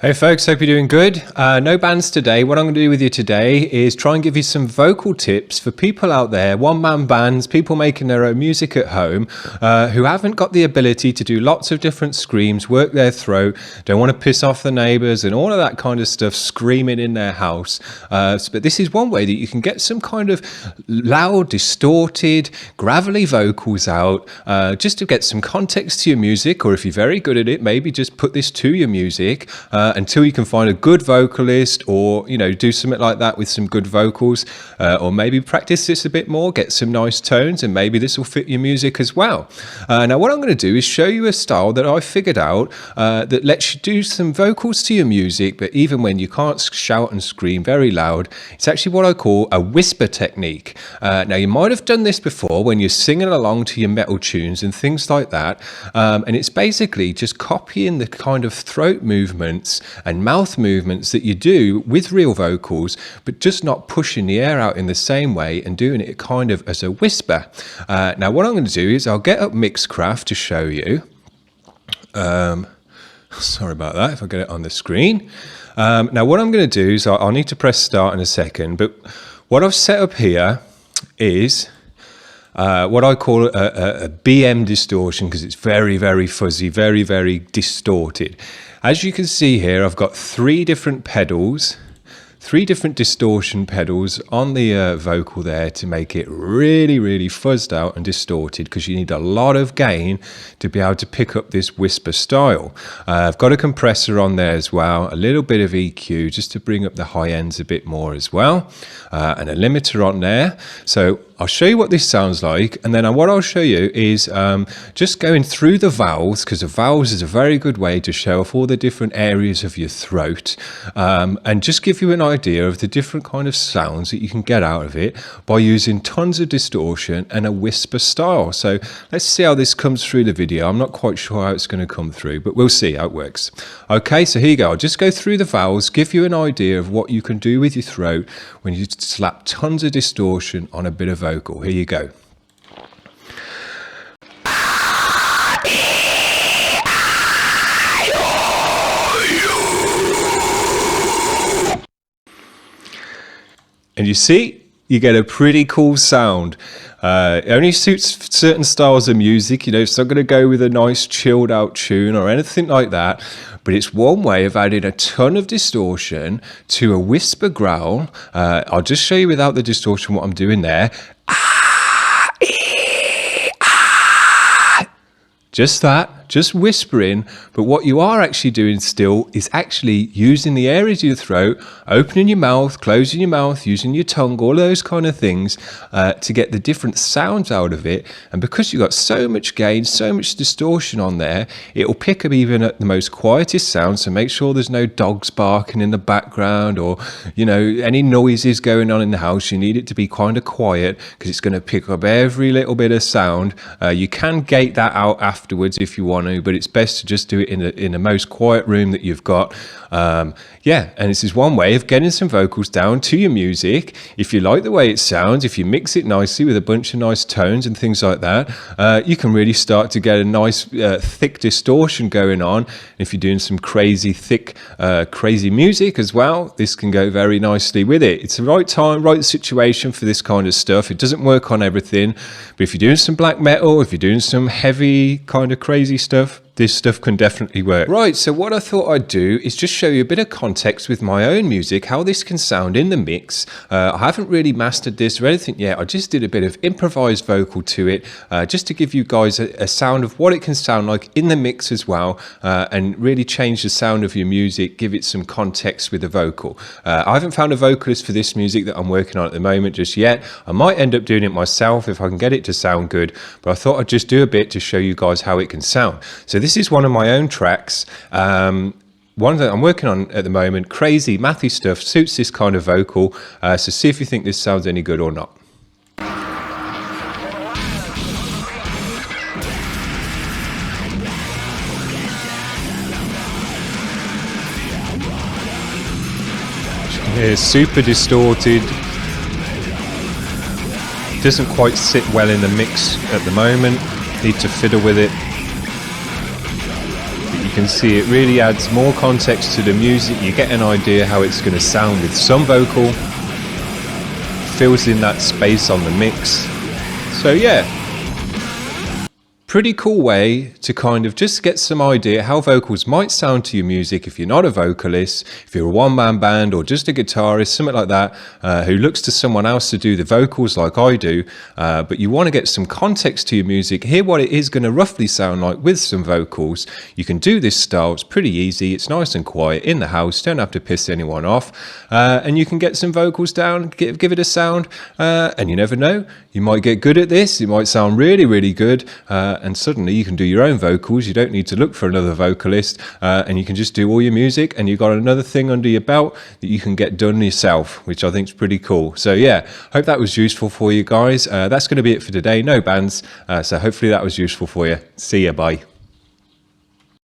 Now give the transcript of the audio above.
Hey folks, hope you're doing good. No bands today. What I'm going to do with you today is try and give you some vocal tips for people out there, one-man bands, people making their own music at home, who haven't got the ability to do lots of different screams, work their throat, don't want to piss off the neighbours and all of that kind of stuff screaming in their house. But this is one way that you can get some kind of loud, distorted, gravelly vocals out, just to get some context to your music, or if you're very good at it, maybe just put this to your music, until you can find a good vocalist, or do something like that with some good vocals, or maybe practice this a bit more, get some nice tones, and maybe this will fit your music as well. Now what I'm going to do is show you a style that I figured out that lets you do some vocals to your music, but even when you can't shout and scream very loud. It's actually what I call a whisper technique. Now you might have done this before when you're singing along to your metal tunes and things like that, and it's basically just copying the kind of throat movements and mouth movements that you do with real vocals, but just not pushing the air out in the same way and doing it kind of as a whisper. Now what I'm going to do is I'll get up Mixcraft to show you. Sorry about that, if I get it on the screen. Now what I'm going to do is I'll need to press start in a second, but what I've set up here is what I call a BM distortion, because it's very, very fuzzy, very, very distorted. As you can see here, I've got three different pedals, three different distortion pedals on the vocal there to make it really, really fuzzed out and distorted, because you need a lot of gain to be able to pick up this whisper style. I've got a compressor on there as well, a little bit of EQ just to bring up the high ends a bit more as well, and a limiter on there. So I'll show you what this sounds like, and then what I'll show you is just going through the vowels, because the vowels is a very good way to show off all the different areas of your throat, and just give you an idea of the different kind of sounds that you can get out of it by using tons of distortion and a whisper style. So let's see how this comes through the video. I'm not quite sure how it's going to come through, but we'll see how it works. Okay, so here you go. I'll just go through the vowels, give you an idea of what you can do with your throat when you slap tons of distortion on a bit of vocal. Here you go. And you see, you get a pretty cool sound. It only suits certain styles of music, it's not going to go with a nice chilled out tune or anything like that, but it's one way of adding a ton of distortion to a whisper growl. I'll just show you without the distortion what I'm doing there. Just that, just whispering, but what you are actually doing still is actually using the areas of your throat, opening your mouth, closing your mouth, using your tongue, all those kind of things to get the different sounds out of it. And because you've got so much gain, so much distortion on there, it will pick up even at the most quietest sounds. So make sure there's no dogs barking in the background, or any noises going on in the house. You need it to be kind of quiet, because it's going to pick up every little bit of sound. You can gate that out afterwards if you want to, but it's best to just do it in the most quiet room that you've got. Yeah, and this is one way of getting some vocals down to your music. If you like the way it sounds, if you mix it nicely with a bunch of nice tones and things like that, you can really start to get a nice thick distortion going on. If you're doing some crazy thick crazy music as well, this can go very nicely with it. It's the right time, right situation for this kind of stuff. It doesn't work on everything, but if you're doing some black metal, if you're doing some heavy kind of crazy stuff, this stuff can definitely work. Right, so what I thought I'd do is just show you a bit of context with my own music, how this can sound in the mix. I haven't really mastered this or anything yet. I just did a bit of improvised vocal to it, just to give you guys a sound of what it can sound like in the mix as well, and really change the sound of your music, give it some context with the vocal. I haven't found a vocalist for this music that I'm working on at the moment just yet. I might end up doing it myself if I can get it to sound good, but I thought I'd just do a bit to show you guys how it can sound. So this is one of my own tracks, one that I'm working on at the moment. Crazy mathy stuff, suits this kind of vocal, so see if you think this sounds any good or not. It's super distorted, doesn't quite sit well in the mix at the moment, need to fiddle with it. can see it really adds more context to the music. You get an idea how it's going to sound with some vocal, fills in that space on the mix. So yeah, pretty cool way to kind of just get some idea how vocals might sound to your music if you're not a vocalist, if you're a one-man band or just a guitarist, something like that, who looks to someone else to do the vocals like I do, but you want to get some context to your music, hear what it is going to roughly sound like with some vocals. You can do this style. It's pretty easy. It's nice and quiet in the house. Don't have to piss anyone off, and you can get some vocals down, give it a sound, and you never know, you might get good at this. It might sound really, really good, and suddenly you can do your own vocals. You don't need to look for another vocalist, and you can just do all your music, and you've got another thing under your belt that you can get done yourself, which I think is pretty cool. So yeah, hope that was useful for you guys. That's going to be it for today. No bands, so hopefully that was useful for you. See ya, bye.